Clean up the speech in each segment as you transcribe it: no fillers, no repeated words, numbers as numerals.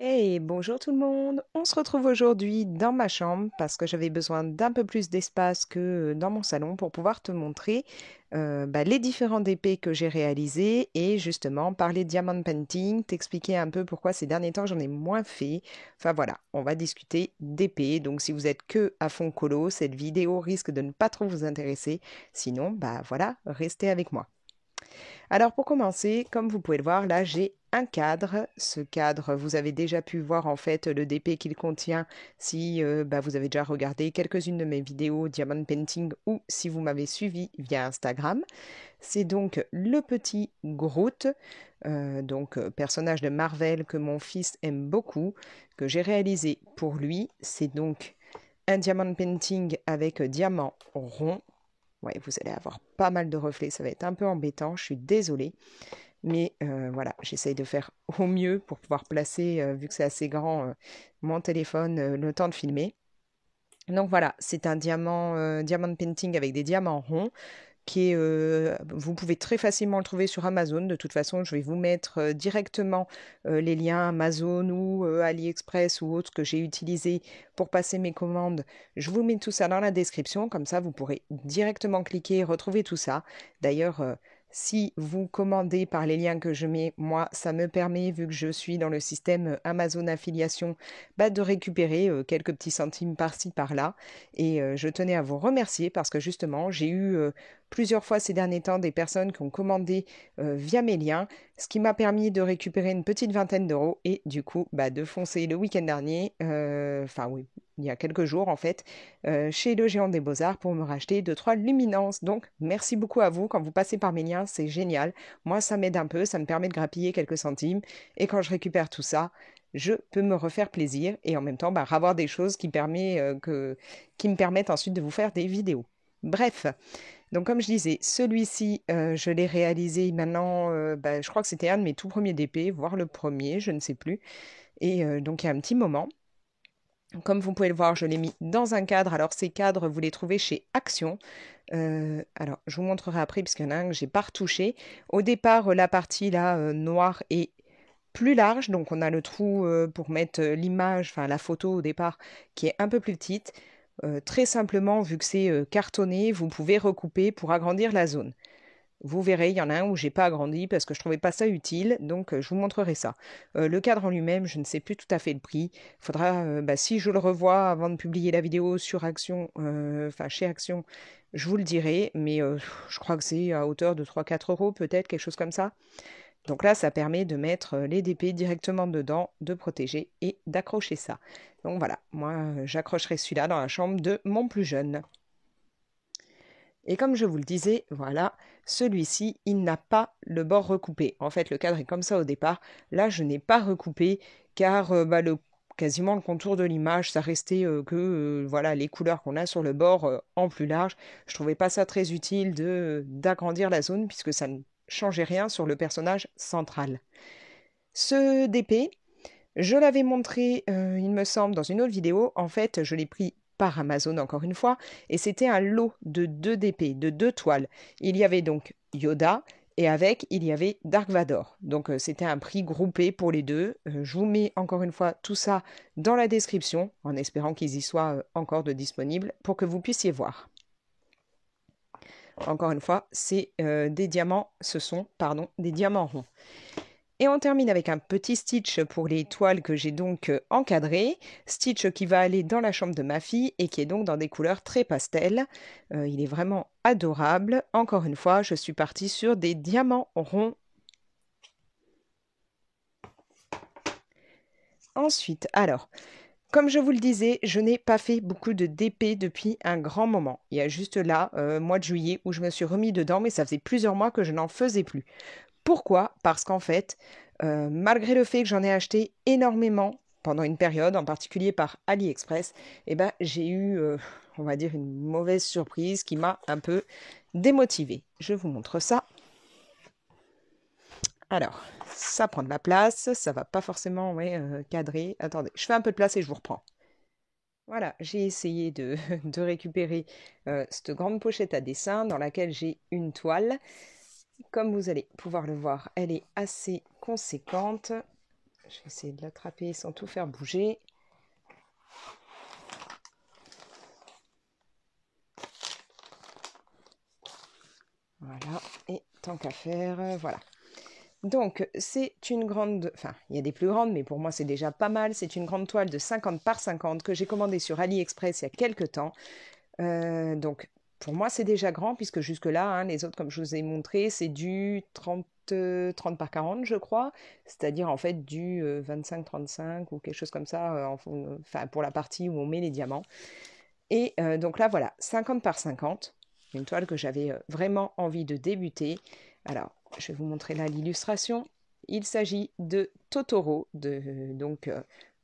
Hey, bonjour tout le monde. On se retrouve aujourd'hui dans ma chambre parce que j'avais besoin d'un peu plus d'espace que dans mon salon pour pouvoir te montrer les différents DP que j'ai réalisés et justement parler diamond painting, t'expliquer un peu pourquoi ces derniers temps j'en ai moins fait. Enfin voilà, on va discuter d'épée. Donc si vous êtes que à fond colo, cette vidéo risque de ne pas trop vous intéresser. Sinon, bah voilà, restez avec moi. Alors pour commencer, comme vous pouvez le voir, là j'ai un cadre. Ce cadre, vous avez déjà pu voir en fait le DP qu'il contient si vous avez déjà regardé quelques-unes de mes vidéos Diamond Painting ou si vous m'avez suivi via Instagram. C'est donc le petit Groot, personnage de Marvel que mon fils aime beaucoup, que j'ai réalisé pour lui. C'est donc un Diamond Painting avec diamant rond. Ouais, vous allez avoir pas mal de reflets, ça va être un peu embêtant, je suis désolée. Mais voilà, j'essaye de faire au mieux pour pouvoir placer, vu que c'est assez grand, mon téléphone, le temps de filmer. Donc voilà, c'est un diamond painting avec des diamants ronds qui est, vous pouvez très facilement le trouver sur Amazon. De toute façon, je vais vous mettre directement les liens Amazon ou AliExpress ou autres que j'ai utilisés pour passer mes commandes. Je vous mets tout ça dans la description, comme ça vous pourrez directement cliquer et retrouver tout ça. D'ailleurs, si vous commandez par les liens que je mets, moi, ça me permet, vu que je suis dans le système Amazon Affiliation, de récupérer quelques petits centimes par-ci, par-là. Et je tenais à vous remercier parce que justement, j'ai eu plusieurs fois ces derniers temps des personnes qui ont commandé via mes liens, ce qui m'a permis de récupérer une petite vingtaine d'euros et du coup de foncer le week-end dernier, enfin oui, il y a quelques jours en fait, chez le Géant des Beaux-Arts pour me racheter deux trois luminances. Donc merci beaucoup à vous quand vous passez par mes liens, c'est génial. Moi ça m'aide un peu, ça me permet de grappiller quelques centimes et quand je récupère tout ça, je peux me refaire plaisir et en même temps avoir des choses qui me permettent ensuite de vous faire des vidéos. Bref, donc comme je disais, celui-ci, je l'ai réalisé maintenant, je crois que c'était un de mes tout premiers DP, voire le premier, je ne sais plus. Et donc il y a un petit moment. Comme vous pouvez le voir, je l'ai mis dans un cadre. Alors ces cadres, vous les trouvez chez Action. Alors je vous montrerai après, puisqu'il y en a un que j'ai pas retouché. Au départ, la partie là, noire est plus large, donc on a le trou pour mettre l'image, enfin la photo au départ, qui est un peu plus petite. Très simplement, vu que c'est cartonné, vous pouvez recouper pour agrandir la zone. Vous verrez, il y en a un où j'ai pas agrandi parce que je trouvais pas ça utile, donc je vous montrerai ça. Le cadre en lui-même, je ne sais plus tout à fait le prix. Il faudra, si je le revois avant de publier la vidéo sur Action, enfin chez Action, je vous le dirai, mais je crois que c'est à hauteur de 3-4 € peut-être, quelque chose comme ça. Donc là, ça permet de mettre les DP directement dedans, de protéger et d'accrocher ça. Donc voilà, moi j'accrocherai celui-là dans la chambre de mon plus jeune. Et comme je vous le disais, voilà, celui-ci, il n'a pas le bord recoupé. En fait, le cadre est comme ça au départ. Là, je n'ai pas recoupé car quasiment le contour de l'image, ça restait que voilà, les couleurs qu'on a sur le bord en plus large. Je trouvais pas ça très utile de d'agrandir la zone puisque ça ne changeait rien sur le personnage central. Ce DP, je l'avais montré, il me semble, dans une autre vidéo. En fait, je l'ai pris par Amazon encore une fois, et c'était un lot de 2 DP, de 2 toiles. Il y avait donc Yoda, et avec, il y avait Dark Vador. Donc c'était un prix groupé pour les deux. Je vous mets encore une fois tout ça dans la description, en espérant qu'ils y soient encore de disponibles, pour que vous puissiez voir. Encore une fois, c'est des diamants, ce sont, pardon, des diamants ronds. Et on termine avec un petit stitch pour les toiles que j'ai donc encadrées. Stitch qui va aller dans la chambre de ma fille et qui est donc dans des couleurs très pastel. Il est vraiment adorable. Encore une fois, je suis partie sur des diamants ronds. Ensuite, alors, comme je vous le disais, je n'ai pas fait beaucoup de DP depuis un grand moment. Il y a juste là, mois de juillet, où je me suis remis dedans, mais ça faisait plusieurs mois que je n'en faisais plus. Pourquoi? Parce qu'en fait, malgré le fait que j'en ai acheté énormément pendant une période, en particulier par AliExpress, j'ai eu, on va dire, une mauvaise surprise qui m'a un peu démotivée. Je vous montre ça. Alors, ça prend de la place, ça va pas forcément cadrer. Attendez, je fais un peu de place et je vous reprends. Voilà, j'ai essayé de, de récupérer cette grande pochette à dessin dans laquelle j'ai une toile. Comme vous allez pouvoir le voir, elle est assez conséquente. Je vais essayer de l'attraper sans tout faire bouger. Voilà, et tant qu'à faire, voilà. Donc, c'est une grande... Enfin, il y a des plus grandes, mais pour moi, c'est déjà pas mal. C'est une grande toile de 50 par 50 que j'ai commandée sur AliExpress il y a quelques temps. Donc, pour moi, c'est déjà grand, puisque jusque-là, hein, les autres, comme je vous ai montré, c'est du 30 par 40, je crois. C'est-à-dire, en fait, du 25-35 ou quelque chose comme ça, enfin, pour la partie où on met les diamants. Et donc là, voilà, 50 par 50. Une toile que j'avais vraiment envie de débuter. Alors, je vais vous montrer là l'illustration. Il s'agit de Totoro, donc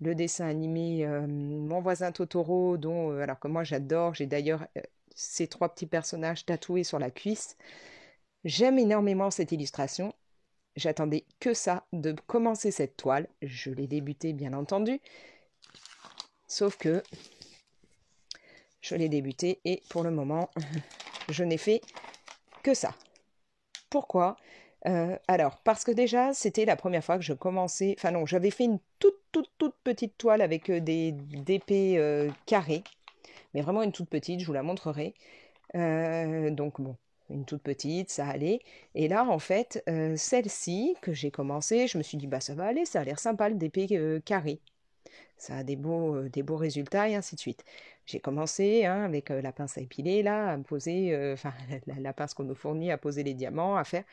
le dessin animé Mon voisin Totoro, dont alors que moi j'adore. J'ai d'ailleurs ces trois petits personnages tatoués sur la cuisse. J'aime énormément cette illustration. J'attendais que ça de commencer cette toile. Je l'ai débutée bien entendu. Sauf que je l'ai débutée et pour le moment, je n'ai fait que ça. Pourquoi alors, parce que déjà, c'était la première fois que je commençais... Enfin non, j'avais fait une toute petite toile avec des d'épées carrées. Mais vraiment une toute petite, je vous la montrerai. Donc bon, une toute petite, ça allait. Et là, en fait, celle-ci que j'ai commencé, je me suis dit, bah ça va aller, ça a l'air sympa, le d'épée carrée. Ça a des beaux résultats et ainsi de suite. J'ai commencé hein, avec la pince à épiler, là, à me poser, enfin, la pince qu'on nous fournit à poser les diamants, à faire.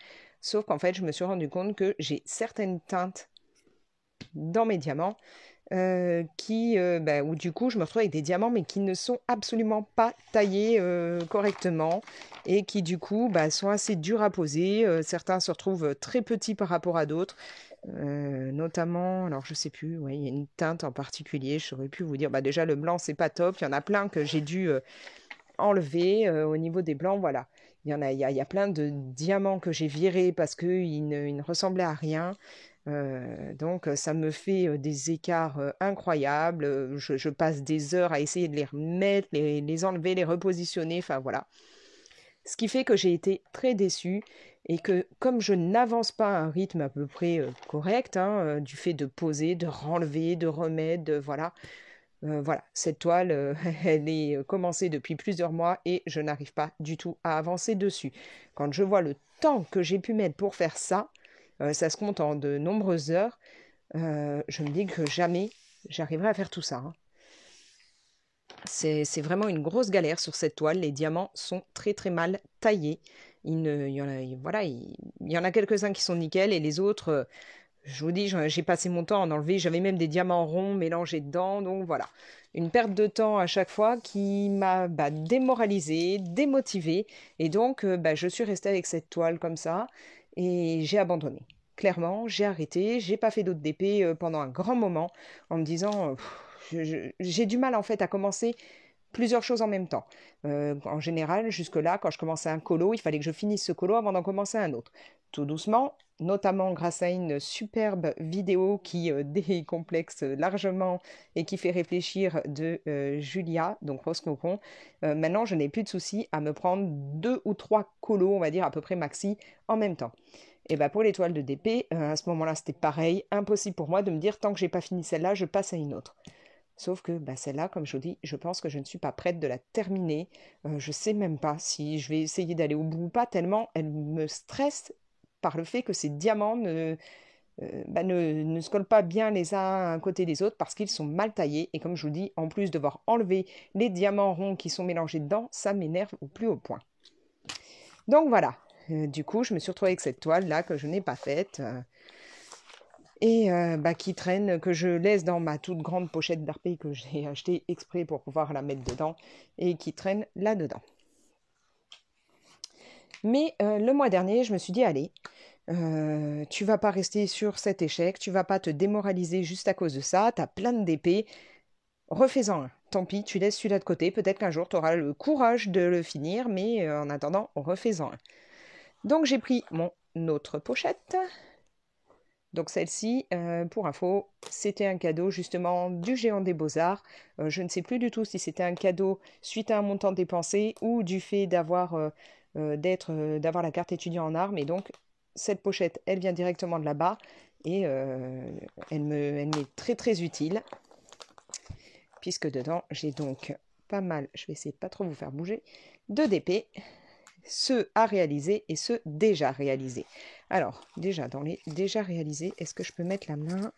Sauf qu'en fait, je me suis rendu compte que j'ai certaines teintes dans mes diamants où du coup, je me retrouve avec des diamants, mais qui ne sont absolument pas taillés correctement et qui, du coup, sont assez durs à poser. Certains se retrouvent très petits par rapport à d'autres. Notamment, alors je sais plus, ouais, il y a une teinte en particulier, j'aurais pu vous dire, déjà le blanc c'est pas top, il y en a plein que j'ai dû enlever au niveau des blancs, voilà. Il y a plein de diamants que j'ai virés parce qu'ils ne ressemblaient à rien. Donc ça me fait des écarts incroyables. Je passe des heures à essayer de les remettre, les enlever, les repositionner, enfin voilà. Ce qui fait que j'ai été très déçue et que comme je n'avance pas à un rythme à peu près correct, hein, du fait de poser, de renlever, de remettre, voilà, voilà, cette toile, elle est commencée depuis plusieurs mois et je n'arrive pas du tout à avancer dessus. Quand je vois le temps que j'ai pu mettre pour faire ça, ça se compte en de nombreuses heures, je me dis que jamais j'arriverai à faire tout ça, hein. C'est vraiment une grosse galère sur cette toile. Les diamants sont très mal taillés. Il y en a, voilà, il y en a quelques-uns qui sont nickel et les autres, je vous dis, j'ai passé mon temps à en enlever. J'avais même des diamants ronds mélangés dedans. Donc voilà, une perte de temps à chaque fois qui m'a démoralisée, démotivée. Et donc, je suis restée avec cette toile comme ça et j'ai abandonné. Clairement, j'ai arrêté. J'ai pas fait d'autres DP pendant un grand moment en me disant, j'ai du mal en fait à commencer plusieurs choses en même temps. En général, jusque-là, quand je commençais un colo, il fallait que je finisse ce colo avant d'en commencer un autre. Tout doucement, notamment grâce à une superbe vidéo qui décomplexe largement et qui fait réfléchir de Julia, donc Rose Cocon. Maintenant, je n'ai plus de soucis à me prendre 2 ou 3 colos, on va dire à peu près maxi, en même temps. Et pour les toiles de DP, à ce moment-là, c'était pareil, impossible pour moi de me dire tant que j'ai pas fini celle-là, je passe à une autre. Sauf que celle-là, comme je vous dis, je pense que je ne suis pas prête de la terminer. Je sais même pas si je vais essayer d'aller au bout ou pas, tellement elle me stresse par le fait que ces diamants ne se collent pas bien les uns à côté des autres parce qu'ils sont mal taillés. Et comme je vous dis, en plus de devoir enlever les diamants ronds qui sont mélangés dedans, ça m'énerve au plus haut point. Donc voilà, du coup, je me suis retrouvée avec cette toile-là que je n'ai pas faite. Et qui traîne, que je laisse dans ma toute grande pochette d'arpé que j'ai achetée exprès pour pouvoir la mettre dedans et qui traîne là-dedans. Mais le mois dernier, je me suis dit, allez, tu vas pas rester sur cet échec, tu vas pas te démoraliser juste à cause de ça, t'as plein d'épées, refais-en un. Tant pis, tu laisses celui-là de côté, peut-être qu'un jour tu auras le courage de le finir, mais en attendant, refais-en un. Donc j'ai pris mon autre pochette. Donc celle-ci, pour info, c'était un cadeau justement du Géant des Beaux-Arts. Je ne sais plus du tout si c'était un cadeau suite à un montant dépensé ou du fait d'avoir d'avoir la carte étudiant en art. Mais donc cette pochette, elle vient directement de là-bas. et elle m'est très très utile, puisque dedans j'ai donc pas mal, je vais essayer de pas trop vous faire bouger, de DP, ceux à réaliser et ceux déjà réalisés. Alors, déjà, dans les déjà réalisés, est-ce que je peux mettre la main?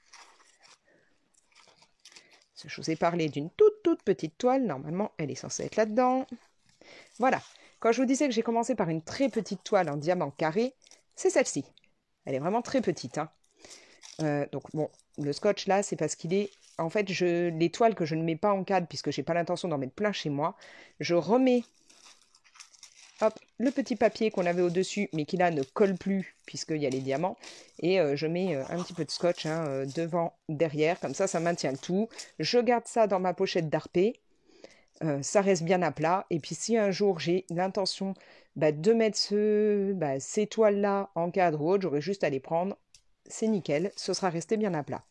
Je vous ai parlé d'une toute petite toile, normalement elle est censée être là-dedans. Voilà, quand je vous disais que j'ai commencé par une très petite toile en diamant carré, c'est celle-ci. Elle est vraiment très petite, hein. Donc bon, le scotch là, c'est parce qu'il est... En fait, les toiles que je ne mets pas en cadre, puisque j'ai pas l'intention d'en mettre plein chez moi, je remets, hop, le petit papier qu'on avait au-dessus, mais qui là ne colle plus, puisqu'il y a les diamants, et je mets un petit peu de scotch, hein, devant, derrière, comme ça maintient le tout. Je garde ça dans ma pochette d'arpé, ça reste bien à plat, et puis si un jour j'ai l'intention de mettre ces toiles-là en cadre ou autre, j'aurai juste à les prendre, c'est nickel, ce sera resté bien à plat.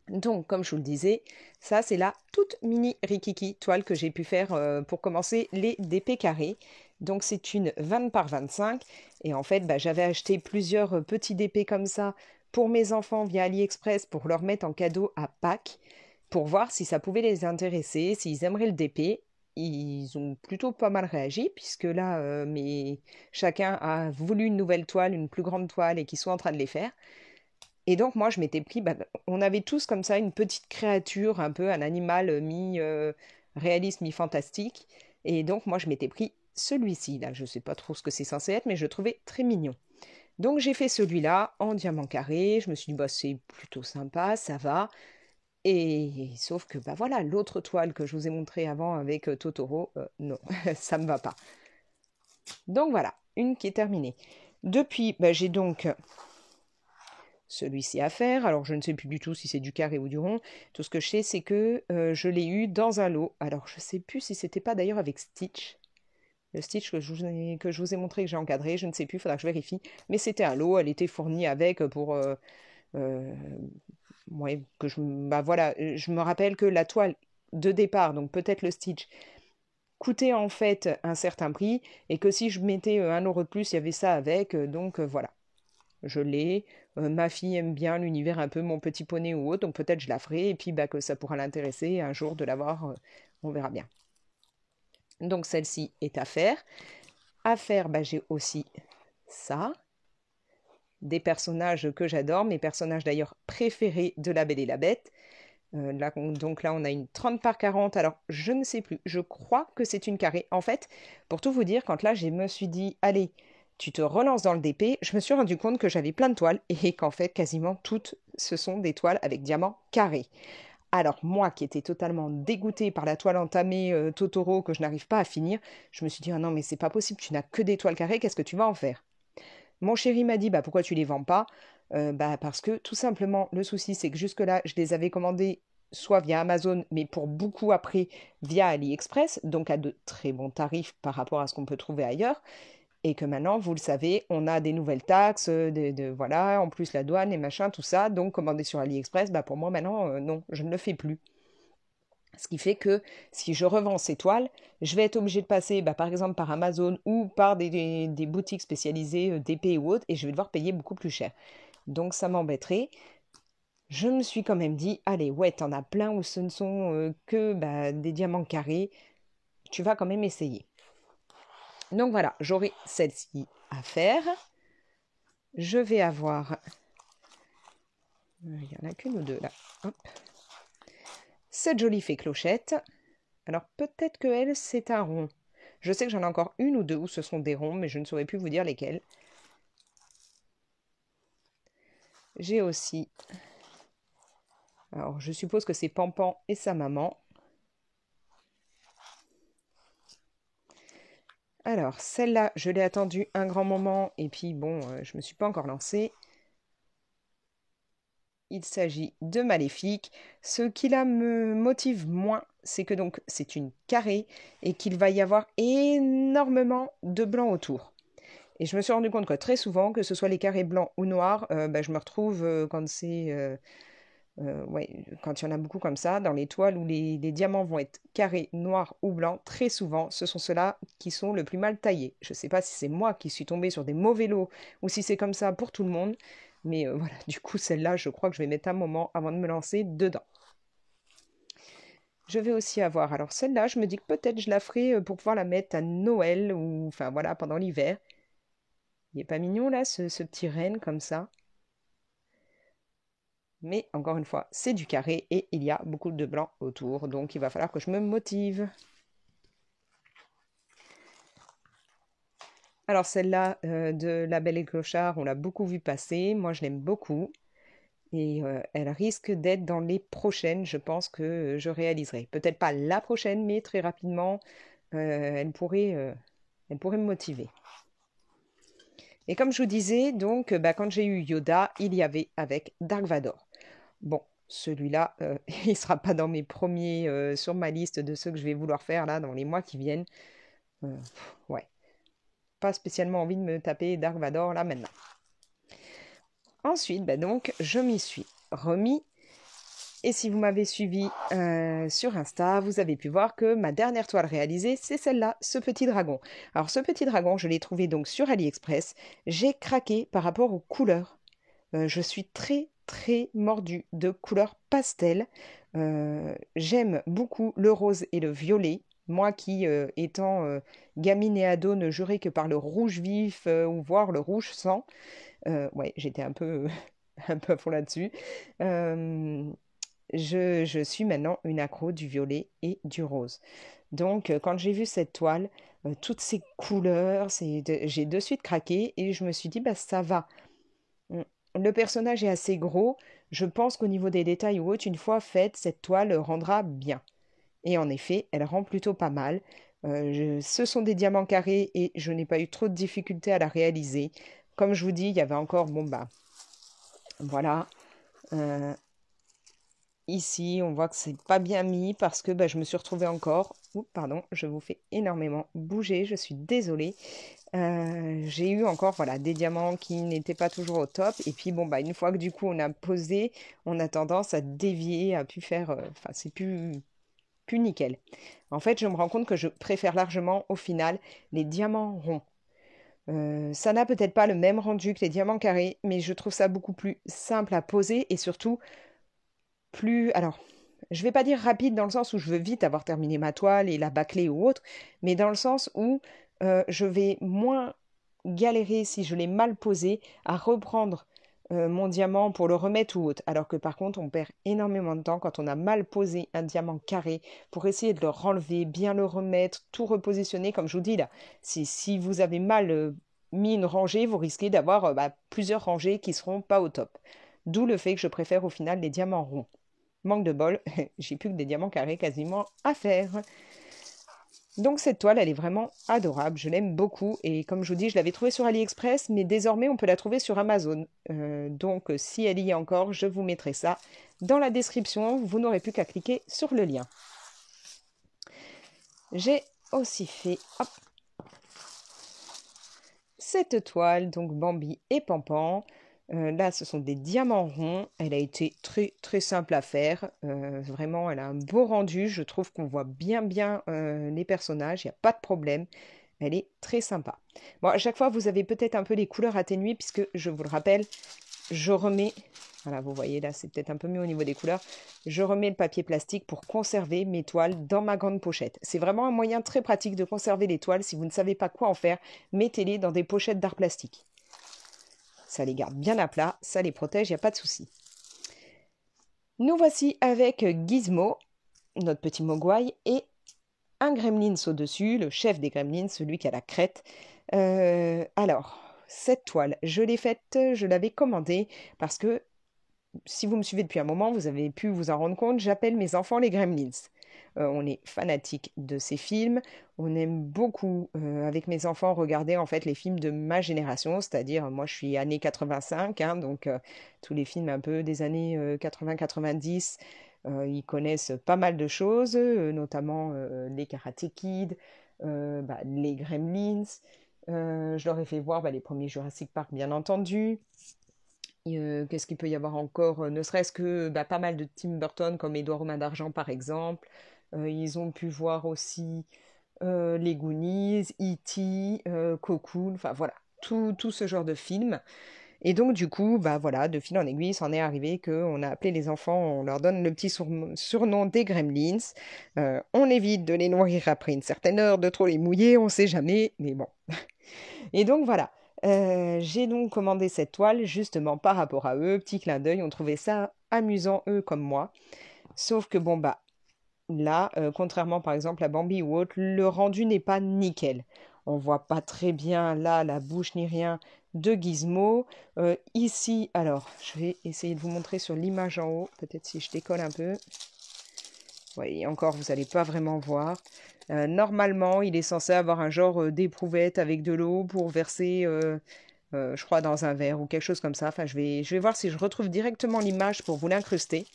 Donc, comme je vous le disais, ça c'est la toute mini rikiki toile que j'ai pu faire pour commencer les DP carrés. Donc c'est une 20 par 25 et en fait j'avais acheté plusieurs petits DP comme ça pour mes enfants via AliExpress pour leur mettre en cadeau à Pâques pour voir si ça pouvait les intéresser, s'ils aimeraient le DP. Ils ont plutôt pas mal réagi puisque là chacun a voulu une nouvelle toile, une plus grande toile et qu'ils sont en train de les faire. Et donc, moi, je m'étais pris, on avait tous comme ça une petite créature, un peu un animal mi-réaliste, mi-fantastique. Et donc, moi, je m'étais pris celui-ci, là. Je ne sais pas trop ce que c'est censé être, mais je le trouvais très mignon. Donc, j'ai fait celui-là en diamant carré. Je me suis dit, c'est plutôt sympa, ça va. Et sauf que, voilà, l'autre toile que je vous ai montrée avant avec Totoro, non, ça ne me va pas. Donc, voilà, une qui est terminée. Depuis, j'ai donc celui-ci à faire. Alors, je ne sais plus du tout si c'est du carré ou du rond. Tout ce que je sais, c'est que je l'ai eu dans un lot. Alors, je ne sais plus si c'était pas d'ailleurs avec Stitch. Le Stitch que je vous ai montré, que j'ai encadré, je ne sais plus, il faudra que je vérifie. Mais c'était un lot, elle était fournie avec pour... ouais, que voilà, je me rappelle que la toile de départ, donc peut-être le Stitch, coûtait en fait un certain prix, et que si je mettais 1 € de plus, il y avait ça avec, donc voilà. Je l'ai. Ma fille aime bien l'univers un peu mon petit poney ou autre, donc peut-être je la ferai, et puis que ça pourra l'intéresser un jour de l'avoir, on verra bien. Donc celle-ci est à faire. À faire, j'ai aussi ça. Des personnages que j'adore, mes personnages d'ailleurs préférés de La Belle et la Bête. Donc là, on a une 30 par 40. Alors, je ne sais plus. Je crois que c'est une carrée. En fait, pour tout vous dire, quand là, je me suis dit, allez, tu te relances dans le DP, je me suis rendu compte que j'avais plein de toiles et qu'en fait, quasiment toutes, ce sont des toiles avec diamants carrés. Alors, moi qui étais totalement dégoûtée par la toile entamée Totoro que je n'arrive pas à finir, je me suis dit, ah non, mais c'est pas possible, tu n'as que des toiles carrées, qu'est-ce que tu vas en faire? Mon chéri m'a dit, pourquoi tu les vends pas? Parce que tout simplement, le souci, c'est que jusque-là, je les avais commandés soit via Amazon, mais pour beaucoup après via AliExpress, donc à de très bons tarifs par rapport à ce qu'on peut trouver ailleurs. Et que maintenant, vous le savez, on a des nouvelles taxes, voilà, en plus la douane et machin, tout ça. Donc commander sur AliExpress, pour moi maintenant, non, je ne le fais plus. Ce qui fait que si je revends ces toiles, je vais être obligée de passer par exemple par Amazon ou par des boutiques spécialisées d'épée ou autres, et je vais devoir payer beaucoup plus cher. Donc ça m'embêterait. Je me suis quand même dit, allez, ouais, t'en as plein où ce ne sont que des diamants carrés, tu vas quand même essayer. Donc voilà, j'aurai celle-ci à faire. Je vais avoir... Il n'y en a qu'une ou deux là. Hop. Cette jolie fée clochette. Alors peut-être que elle, c'est un rond. Je sais que j'en ai encore une ou deux où ce sont des ronds, mais je ne saurais plus vous dire lesquels. J'ai aussi... Alors je suppose que c'est Pampan et sa maman. Alors celle-là, je l'ai attendue un grand moment et puis bon, je ne me suis pas encore lancée. Il s'agit de Maléfique. Ce qui là me motive moins, c'est que donc c'est une carrée et qu'il va y avoir énormément de blanc autour. Et je me suis rendu compte que très souvent, que ce soit les carrés blancs ou noirs, je me retrouve quand quand il y en a beaucoup comme ça, dans les toiles où les diamants vont être carrés, noirs ou blancs, très souvent, ce sont ceux-là qui sont le plus mal taillés. Je ne sais pas si c'est moi qui suis tombée sur des mauvais lots ou si c'est comme ça pour tout le monde. Mais voilà, du coup, celle-là, je crois que je vais mettre un moment avant de me lancer dedans. Je vais aussi avoir, alors celle-là, je me dis que peut-être je la ferai pour pouvoir la mettre à Noël ou, enfin voilà, pendant l'hiver. Il est pas mignon là, ce petit renne comme ça. Mais encore une fois, c'est du carré et il y a beaucoup de blanc autour, donc il va falloir que je me motive. Alors celle-là de La Belle et le Clochard, on l'a beaucoup vue passer, moi je l'aime beaucoup. Et elle risque d'être dans les prochaines, je pense que je réaliserai. Peut-être pas la prochaine, mais très rapidement, elle pourrait me motiver. Et comme je vous disais, donc, bah, quand j'ai eu Yoda, il y avait avec Dark Vador. Bon, celui-là, il ne sera pas dans mes premiers sur ma liste de ceux que je vais vouloir faire là dans les mois qui viennent. Ouais, pas spécialement envie de me taper Dark Vador là maintenant. Ensuite, bah, donc, je m'y suis remis. Et si vous m'avez suivi sur Insta, vous avez pu voir que ma dernière toile réalisée, c'est celle-là, ce petit dragon. Alors ce petit dragon, je l'ai trouvé donc sur AliExpress. J'ai craqué par rapport aux couleurs. Je suis très très mordue de couleurs pastel. J'aime beaucoup le rose et le violet. Moi qui, étant gamine et ado, ne jurais que par le rouge vif ou voire le rouge sang. Ouais, j'étais un peu, un peu à fond là-dessus. Euh, je suis maintenant une accro du violet et du rose. Donc, quand j'ai vu cette toile, toutes ces couleurs, j'ai de suite craqué et je me suis dit, bah, ça va. Mm. Le personnage est assez gros. Je pense qu'au niveau des détails ou autre, une fois faite, cette toile rendra bien. Et en effet, elle rend plutôt pas mal. Ce sont des diamants carrés et je n'ai pas eu trop de difficultés à la réaliser. Comme je vous dis, il y avait encore, bon bah, voilà, euh, ici, on voit que c'est pas bien mis parce que bah, je me suis retrouvée encore. Oups, pardon, je vous fais énormément bouger, je suis désolée. J'ai eu encore voilà, des diamants qui n'étaient pas toujours au top. Et puis bon, bah, une fois que du coup on a posé, on a tendance à dévier, à pu faire. Enfin, c'est plus nickel. En fait, je me rends compte que je préfère largement au final les diamants ronds. Ça n'a peut-être pas le même rendu que les diamants carrés, mais je trouve ça beaucoup plus simple à poser et surtout plus, alors, je vais pas dire rapide dans le sens où je veux vite avoir terminé ma toile et la bâcler ou autre, mais dans le sens où je vais moins galérer si je l'ai mal posé à reprendre mon diamant pour le remettre ou autre. Alors que par contre, on perd énormément de temps quand on a mal posé un diamant carré pour essayer de le renlever, bien le remettre, tout repositionner. Comme je vous dis là, si vous avez mal mis une rangée, vous risquez d'avoir bah, plusieurs rangées qui seront pas au top. D'où le fait que je préfère au final les diamants ronds. Manque de bol, j'ai plus que des diamants carrés quasiment à faire. Donc cette toile, elle est vraiment adorable, je l'aime beaucoup et comme je vous dis, je l'avais trouvée sur AliExpress, mais désormais on peut la trouver sur Amazon. Donc si elle y est encore, je vous mettrai ça dans la description, vous n'aurez plus qu'à cliquer sur le lien. J'ai aussi fait hop, cette toile, donc Bambi et Pampan. Là, ce sont des diamants ronds. Elle a été très très simple à faire. Vraiment, elle a un beau rendu. Je trouve qu'on voit bien les personnages. Il n'y a pas de problème. Elle est très sympa. Bon, à chaque fois, vous avez peut-être un peu les couleurs atténuées puisque, je vous le rappelle, je remets... Voilà, vous voyez là, c'est peut-être un peu mieux au niveau des couleurs. Je remets le papier plastique pour conserver mes toiles dans ma grande pochette. C'est vraiment un moyen très pratique de conserver les toiles. Si vous ne savez pas quoi en faire, mettez-les dans des pochettes d'art plastique. Ça les garde bien à plat, ça les protège, il n'y a pas de souci. Nous voici avec Gizmo, notre petit mogwai, et un gremlins au-dessus, le chef des gremlins, celui qui a la crête. Alors, cette toile, je l'ai faite, je l'avais commandée parce que si vous me suivez depuis un moment, vous avez pu vous en rendre compte, j'appelle mes enfants les gremlins. On est fanatique de ces films. On aime beaucoup, avec mes enfants, regarder en fait les films de ma génération, c'est-à-dire moi je suis année 85, hein, donc tous les films un peu des années 80-90, ils connaissent pas mal de choses, notamment les Karate Kid, bah, les Gremlins. Je leur ai fait voir bah, les premiers Jurassic Park, bien entendu. Qu'est-ce qu'il peut y avoir encore? Ne serait-ce que bah, pas mal de Tim Burton comme Édouard aux mains d'argent par exemple. Ils ont pu voir aussi les Goonies, E.T., Cocoon, enfin voilà, tout ce genre de films. Et donc, du coup, bah voilà, de fil en aiguille, c'en est arrivé qu'on a appelé les enfants, on leur donne le petit surnom des Gremlins. On évite de les nourrir après une certaine heure, de trop les mouiller, on sait jamais, mais bon. Et donc voilà, j'ai donc commandé cette toile justement par rapport à eux, petit clin d'œil, on trouvait ça amusant, eux comme moi. Sauf que bon, bah là, contrairement par exemple à Bambi ou autre, le rendu n'est pas nickel. On voit pas très bien là la bouche ni rien de Gizmo. Ici, alors, je vais essayer de vous montrer sur l'image en haut, peut-être si je décolle un peu. Oui, encore, vous n'allez pas vraiment voir. Normalement, il est censé avoir un genre d'éprouvette avec de l'eau pour verser, je crois, dans un verre ou quelque chose comme ça. Enfin, je vais voir si je retrouve directement l'image pour vous l'incruster.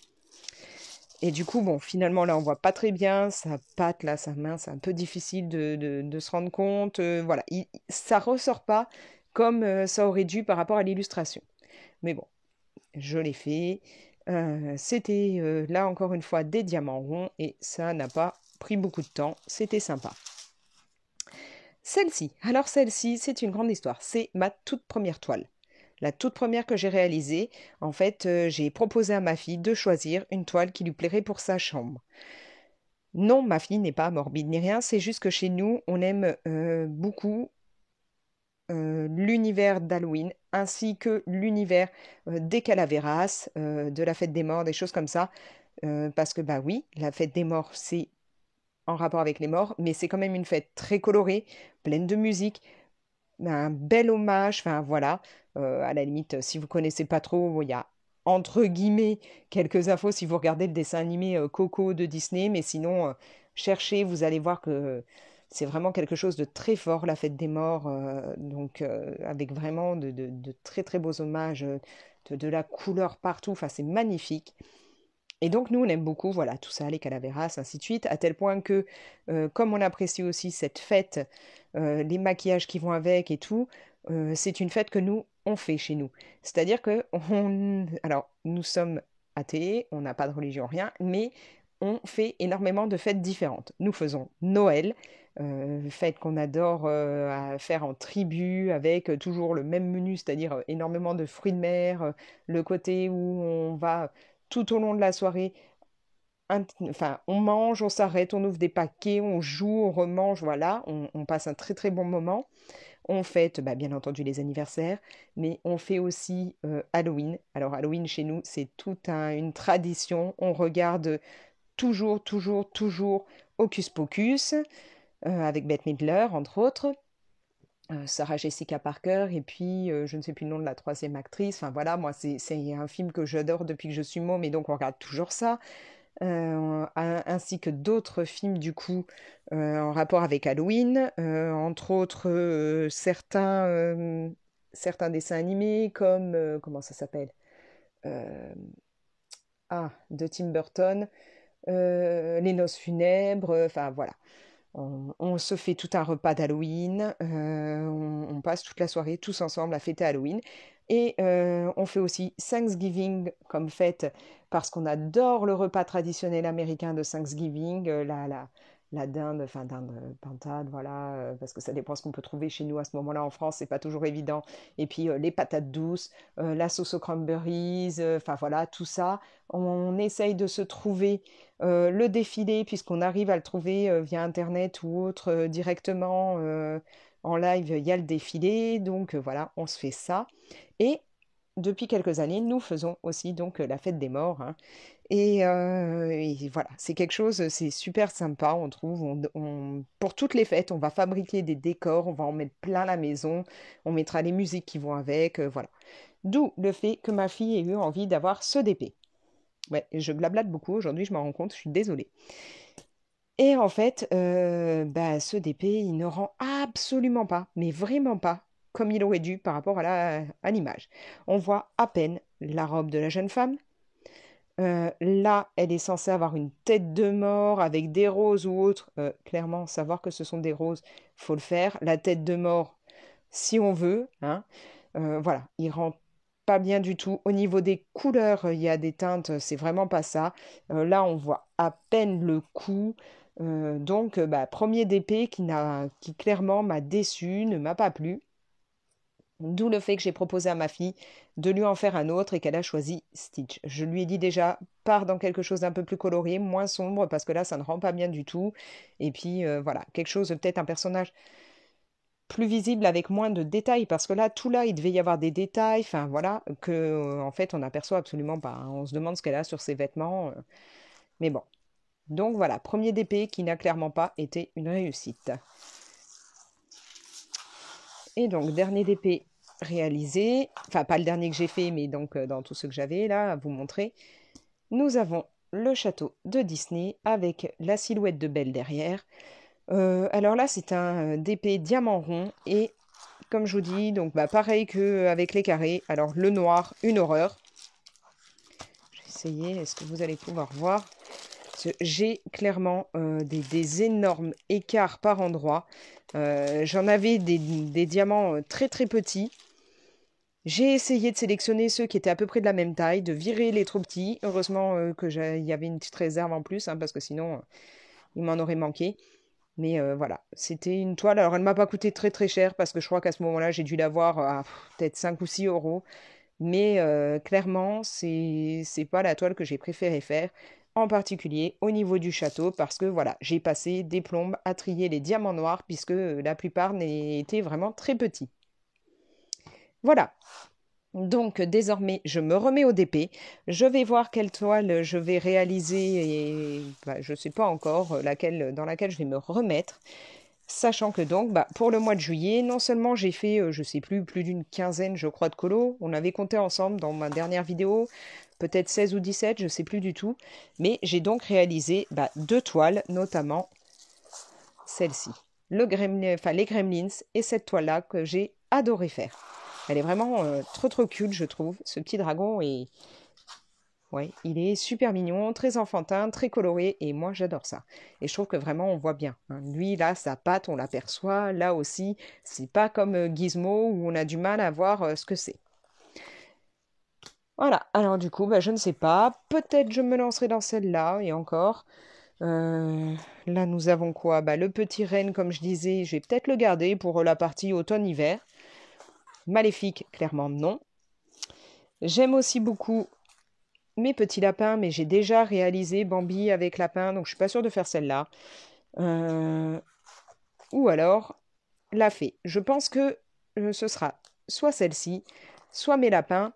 Et du coup, bon, finalement, là, on voit pas très bien sa patte, là, sa main, c'est un peu difficile de se rendre compte. Voilà, ça ressort pas comme ça aurait dû par rapport à l'illustration. Mais bon, je l'ai fait. C'était là encore une fois des diamants ronds et ça n'a pas pris beaucoup de temps. C'était sympa. Celle-ci, alors celle-ci, c'est une grande histoire. C'est ma toute première toile. La toute première que j'ai réalisée, en fait, j'ai proposé à ma fille de choisir une toile qui lui plairait pour sa chambre. Non, ma fille n'est pas morbide ni rien, c'est juste que chez nous, on aime beaucoup l'univers d'Halloween ainsi que l'univers des calaveras, de la fête des morts, des choses comme ça. Parce que, bah oui, la fête des morts, c'est en rapport avec les morts, mais c'est quand même une fête très colorée, pleine de musique, un bel hommage, enfin voilà. À la limite, si vous connaissez pas trop, il y a entre guillemets quelques infos si vous regardez le dessin animé Coco de Disney, mais sinon, cherchez, vous allez voir que c'est vraiment quelque chose de très fort, la fête des morts, donc avec vraiment de très très beaux hommages, de la couleur partout, enfin c'est magnifique. Et donc nous, on aime beaucoup, voilà, tout ça, les calaveras, ainsi de suite, à tel point que, comme on apprécie aussi cette fête, les maquillages qui vont avec et tout, c'est une fête que nous, on fait chez nous. C'est-à-dire que, alors, nous sommes athées, on n'a pas de religion, rien, mais on fait énormément de fêtes différentes. Nous faisons Noël, fête qu'on adore à faire en tribu, avec toujours le même menu, c'est-à-dire énormément de fruits de mer, le côté où on va tout au long de la soirée, enfin, on mange, on s'arrête, on ouvre des paquets, on joue, on remange, voilà, on passe un très très bon moment. On fête, bah, bien entendu, les anniversaires, mais on fait aussi Halloween. Alors, Halloween, chez nous, c'est toute une tradition. On regarde toujours, toujours, toujours Hocus Pocus, avec Bette Midler, entre autres. Sarah Jessica Parker, et puis je ne sais plus le nom de la troisième actrice. Enfin voilà, moi c'est un film que j'adore depuis que je suis môme, et donc on regarde toujours ça. Ainsi que d'autres films du coup en rapport avec Halloween, entre autres certains dessins animés comme comment ça s'appelle? Euh, de Tim Burton, Les Noces funèbres, enfin voilà. On se fait tout un repas d'Halloween, on passe toute la soirée tous ensemble à fêter Halloween. Et on fait aussi Thanksgiving comme fête parce qu'on adore le repas traditionnel américain de Thanksgiving, la dinde, enfin dinde pintade, voilà, parce que ça dépend ce qu'on peut trouver chez nous à ce moment-là en France, c'est pas toujours évident. Et puis les patates douces, la sauce aux cranberries, enfin voilà, tout ça. On essaye de se trouver le défilé, puisqu'on arrive à le trouver via Internet ou autre directement en live, il y a le défilé. Donc voilà, on se fait ça. Et depuis quelques années, nous faisons aussi donc la fête des morts, hein. Et voilà, c'est quelque chose, c'est super sympa, on trouve. Pour toutes les fêtes, on va fabriquer des décors, on va en mettre plein la maison, on mettra les musiques qui vont avec, voilà. D'où le fait que ma fille ait eu envie d'avoir ce DP. Ouais, je blablate beaucoup aujourd'hui, je m'en rends compte, je suis désolée. Et en fait, bah, ce DP, il ne rend absolument pas, mais vraiment pas, comme il aurait dû par rapport à l'image. On voit à peine la robe de la jeune femme. Là, elle est censée avoir une tête de mort avec des roses ou autre. Clairement, savoir que ce sont des roses, faut le faire. La tête de mort, si on veut, hein. Voilà, il rend pas bien du tout. Au niveau des couleurs, il y a des teintes, c'est vraiment pas ça. Là, on voit à peine le cou. Donc, bah, premier DP qui clairement m'a déçu, ne m'a pas plu. D'où le fait que j'ai proposé à ma fille de lui en faire un autre et qu'elle a choisi Stitch. Je lui ai dit déjà, pars dans quelque chose d'un peu plus coloré, moins sombre, parce que là, ça ne rend pas bien du tout. Et puis, voilà, quelque chose, peut-être un personnage plus visible avec moins de détails, parce que là, tout là, il devait y avoir des détails, enfin voilà, que en fait, on n'aperçoit absolument pas, hein. On se demande ce qu'elle a sur ses vêtements, mais bon. Donc voilà, premier DP qui n'a clairement pas été une réussite. Et donc, dernier DP réalisé, enfin pas le dernier que j'ai fait, mais donc dans tous ceux que j'avais là à vous montrer, nous avons le château de Disney avec la silhouette de Belle derrière. Alors là, c'est un DP diamant rond et comme je vous dis, donc bah, pareil qu'avec les carrés. Alors le noir, une horreur. Je vais essayer, est-ce que vous allez pouvoir voir? J'ai clairement des énormes écarts par endroits. J'en avais des diamants très très petits. J'ai essayé de sélectionner ceux qui étaient à peu près de la même taille, de virer les trop petits. Heureusement il y avait une petite réserve en plus, hein, parce que sinon il m'en aurait manqué. Mais voilà, c'était une toile. Alors elle ne m'a pas coûté très très cher parce que je crois qu'à ce moment-là j'ai dû l'avoir à peut-être 5 ou 6 euros. Mais clairement, c'est pas la toile que j'ai préféré faire, en particulier au niveau du château, parce que voilà, j'ai passé des plombes à trier les diamants noirs, puisque la plupart étaient vraiment très petits. Voilà, donc désormais, je me remets au DP. Je vais voir quelle toile je vais réaliser et bah, je ne sais pas encore dans laquelle je vais me remettre. Sachant que donc, bah, pour le mois de juillet, non seulement j'ai fait, je sais plus d'une quinzaine, je crois, de colos. On avait compté ensemble dans ma dernière vidéo, peut-être 16 ou 17, je sais plus du tout. Mais j'ai donc réalisé bah, 2 toiles, notamment celle-ci. Les Gremlins et cette toile-là que j'ai adoré faire. Elle est vraiment trop trop cute, je trouve. Ce petit dragon est... Ouais, il est super mignon, très enfantin, très coloré, et moi j'adore ça. Et je trouve que vraiment on voit bien, hein. Lui, là, sa patte, on l'aperçoit. Là aussi, c'est pas comme Gizmo où on a du mal à voir ce que c'est. Voilà, alors du coup, bah, je ne sais pas. Peut-être je me lancerai dans celle-là, et encore. Euh, Là, nous avons quoi? Bah, le petit renne, comme je disais, je vais peut-être le garder pour la partie automne-hiver. Maléfique, clairement non. J'aime aussi beaucoup mes petits lapins, mais j'ai déjà réalisé Bambi avec lapin, donc je suis pas sûre de faire celle-là. Euh, ou alors la fée. Je pense que ce sera soit celle-ci, soit mes lapins,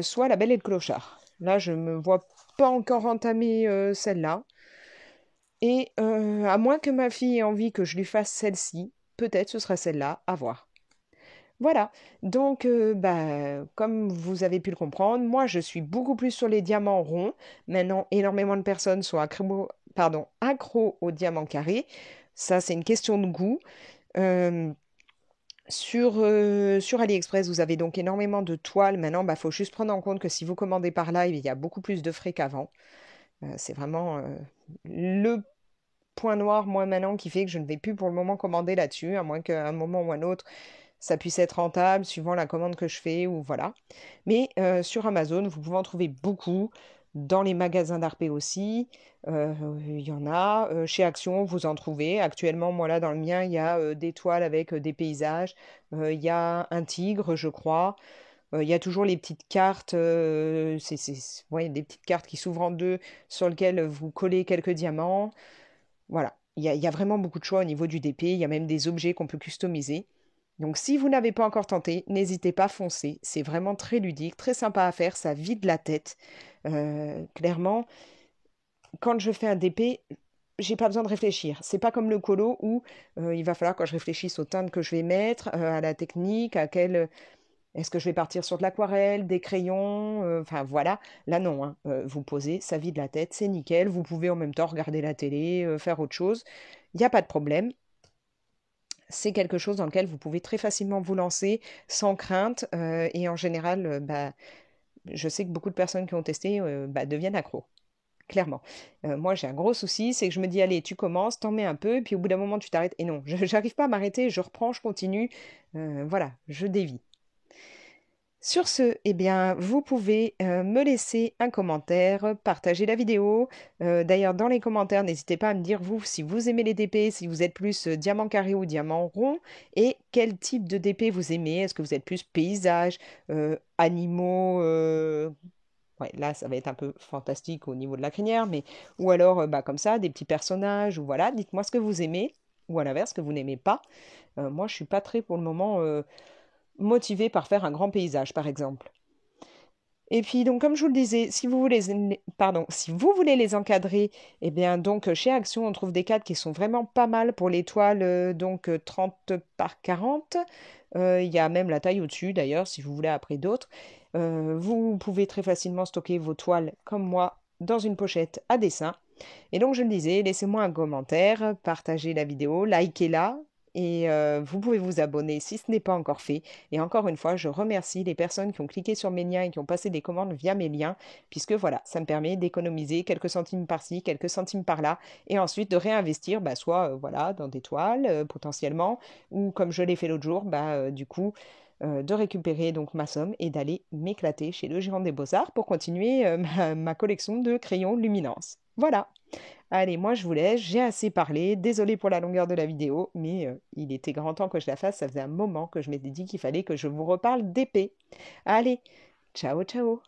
soit la belle et le clochard. Là, je me vois pas encore entamer celle-là. Et à moins que ma fille ait envie que je lui fasse celle-ci, peut-être ce sera celle-là, à voir. Voilà, donc bah, comme vous avez pu le comprendre, moi je suis beaucoup plus sur les diamants ronds. Maintenant, énormément de personnes sont accros aux diamants carrés. Ça, c'est une question de goût. Euh, sur AliExpress, vous avez donc énormément de toiles. Maintenant, il faut juste prendre en compte que si vous commandez par là, il y a beaucoup plus de frais qu'avant. C'est vraiment le point noir, moi, maintenant, qui fait que je ne vais plus pour le moment commander là-dessus, à moins qu'à un moment ou un autre, ça puisse être rentable suivant la commande que je fais ou voilà. Mais sur Amazon, vous pouvez en trouver beaucoup. Dans les magasins d'Arpé aussi, il y en a. Chez Action, vous en trouvez. Actuellement, moi là, dans le mien, il y a des toiles avec des paysages. Il y a un tigre, je crois. Il y a toujours les petites cartes, ouais, des petites cartes qui s'ouvrent en deux sur lesquelles vous collez quelques diamants. Voilà, il y a vraiment beaucoup de choix au niveau du DP. Il y a même des objets qu'on peut customiser. Donc si vous n'avez pas encore tenté, n'hésitez pas à foncer. C'est vraiment très ludique, très sympa à faire, ça vide la tête. Clairement, quand je fais un DP, j'ai pas besoin de réfléchir. C'est pas comme le colo où il va falloir que je réfléchisse aux teintes que je vais mettre, à la technique, à quel... Est-ce que je vais partir sur de l'aquarelle, des crayons, enfin voilà. Là non, hein. Vous posez, ça vide la tête, c'est nickel. Vous pouvez en même temps regarder la télé, faire autre chose. Il n'y a pas de problème. C'est quelque chose dans lequel vous pouvez très facilement vous lancer sans crainte. Et en général, bah, je sais que beaucoup de personnes qui ont testé bah, deviennent accros. Clairement. Moi, j'ai un gros souci, c'est que je me dis, allez, tu commences, t'en mets un peu, et puis au bout d'un moment, tu t'arrêtes. Et non, je n'arrive pas à m'arrêter, je reprends, je continue. Voilà, je dévie. Sur ce, eh bien, vous pouvez me laisser un commentaire, partager la vidéo. D'ailleurs, dans les commentaires, n'hésitez pas à me dire, vous, si vous aimez les DP, si vous êtes plus diamant carré ou diamant rond, et quel type de DP vous aimez. Est-ce que vous êtes plus paysage, animaux, ouais, là, ça va être un peu fantastique au niveau de la crinière, mais ou alors, bah, comme ça, des petits personnages, ou voilà, dites-moi ce que vous aimez, ou à l'inverse, ce que vous n'aimez pas. Moi, je suis pas très, pour le moment, motivée par faire un grand paysage, par exemple. Et puis, donc, comme je vous le disais, si vous voulez, pardon, si vous voulez les encadrer, eh bien, donc, chez Action, on trouve des cadres qui sont vraiment pas mal pour les toiles, donc, 30 par 40. Il y a même la taille au-dessus, d'ailleurs, si vous voulez après d'autres. Vous pouvez très facilement stocker vos toiles, comme moi, dans une pochette à dessin. Et donc, je le disais, laissez-moi un commentaire, partagez la vidéo, likez-la. Et vous pouvez vous abonner si ce n'est pas encore fait. Et encore une fois, je remercie les personnes qui ont cliqué sur mes liens et qui ont passé des commandes via mes liens, puisque voilà, ça me permet d'économiser quelques centimes par-ci, quelques centimes par-là, et ensuite de réinvestir, bah, soit voilà, dans des toiles potentiellement, ou comme je l'ai fait l'autre jour, bah, du coup, de récupérer donc ma somme et d'aller m'éclater chez le Géant des Beaux-Arts pour continuer ma collection de crayons Luminance. Voilà. Allez, moi je vous laisse, j'ai assez parlé, désolée pour la longueur de la vidéo, mais il était grand temps que je la fasse, ça faisait un moment que je m'étais dit qu'il fallait que je vous reparle d'épée. Allez, ciao ciao.